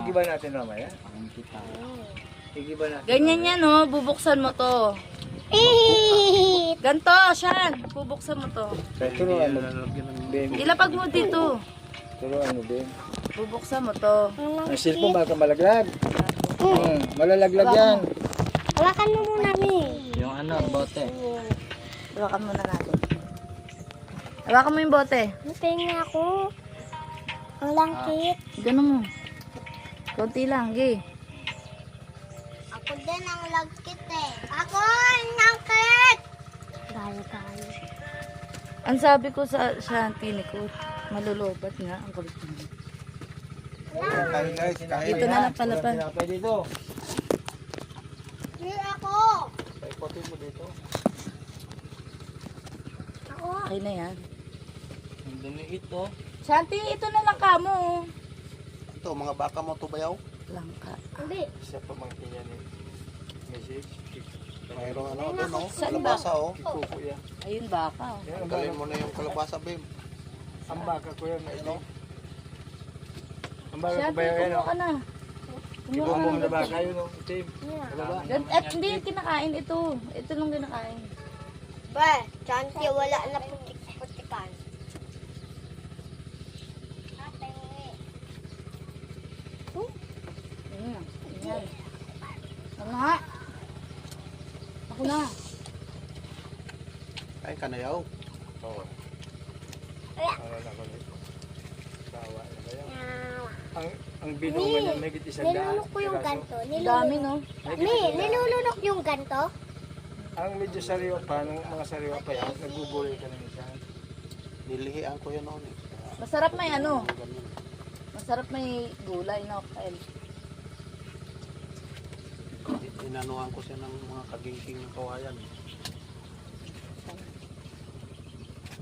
Igiba natin mamaya. Igiba natin. Ganyan yan, oh. Bubuksan mo to. Ganto, Shan. Bubuksan mo to. Turuan mo. Ben. Ilapag mo dito. Turuan mo, Ben. Bubuksan mo to. Ang cellphone baka malaglag. Malalaglag yan. Hawakan mo muna, Mi. Yung ano, bote. Hawakan mo na natin. Hawakan mo yung bote. Matinga ako. Ang langkit. Ganun mo. Konti lang, gay. Ako din ang langkit eh. Ako ang langkit! Gaya. Ang sabi ko sa Shanti ni ko, malulubat nga ang kulit niya. Kain guys, kain. Dito na lang pala pa. Tinapay dito. Hindi ako. Paipotin mo dito. Ako. Okay na yan. Ang dumi ito. Shanti, ito na lang kamo. Oh. Ito, mga baka mo to bayaw. Langka. Hindi. Isa pa mangkin yan eh. Message. Mayroong ano doon, no? Saan ba? Kalabasa, oh. Kikuko yan. Ayun, baka. Oh. Yan ang Tanggalin baka. mo na yung kalabasa, Bim. Ang baka ko yan na ito. Ang baka ko Shanti, ba yan? kumuha ka na. Kumuha ka Ibubong na na. baka yun, no? Itim. Ano ba? At hindi yung kinakain ito. Ito lang kinakain. Ba, Chanti, wala na putik-putikan. Ayan. Ayan. Ano nga? Ako na. Kain ka na yaw. Oo. Ano na ko nito? Bawa na ba yan? Ang binungan niya may git isang daan. Nilunok ko yung ganto. Ang dami, no? Mi, nilulunok yung ganto. Ang medyo sariwa pa, nung mga sariwa pa yan, nagugulay ka na minsan. Nilihian ko yan noon, eh. Masarap may ano. Ganyan. Masarap may gulay, no? Kyle. Inanuhan ko siya ng mga kagingking ng kawayan.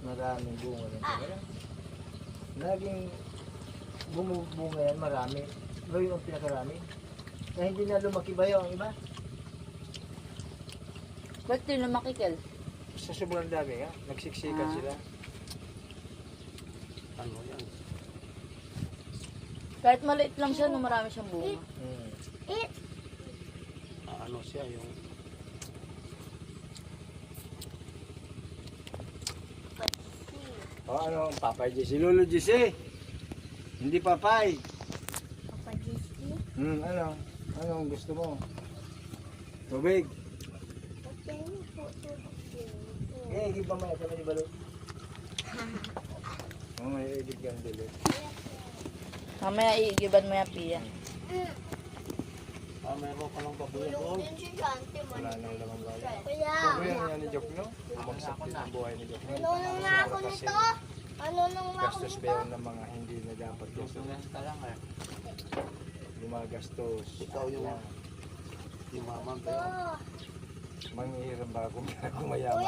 Maraming bunga yan. Laging bumubunga yan, marami. Ba yung pinakarami? Na hindi na lumaki ba yung iba? Ba't yun lumaki, Kel? Sa sobrang dami nga, nagsiksikan Ah. sila. Ano yan? Kahit maliit lang siya, no, marami siyang bunga. Ano siya, yung... O ano, Papay Jesse, Lolo Jesse. Hindi Papay. Papa Jesse. Ano? Anong gusto mo? Tubig. Eh, hindi pa may kami ni Balot. Oh, may edit kang dili. Mamaya iigiban mo yan, Pia. meron ka lang baboy doon. Wala nang lamang bayan. Kuya, Baboy ang yan ni Jok, no? Bumagsak din ang buhay ni Jok. nanunong na ako nito. Nanunong na ako Gastos nito. ba yun ng mga hindi na dapat gastos? Ka lang eh. Gumagastos. Ikaw yung... Yan. Yung mama, pero... Manghihiram ba kung mayaman?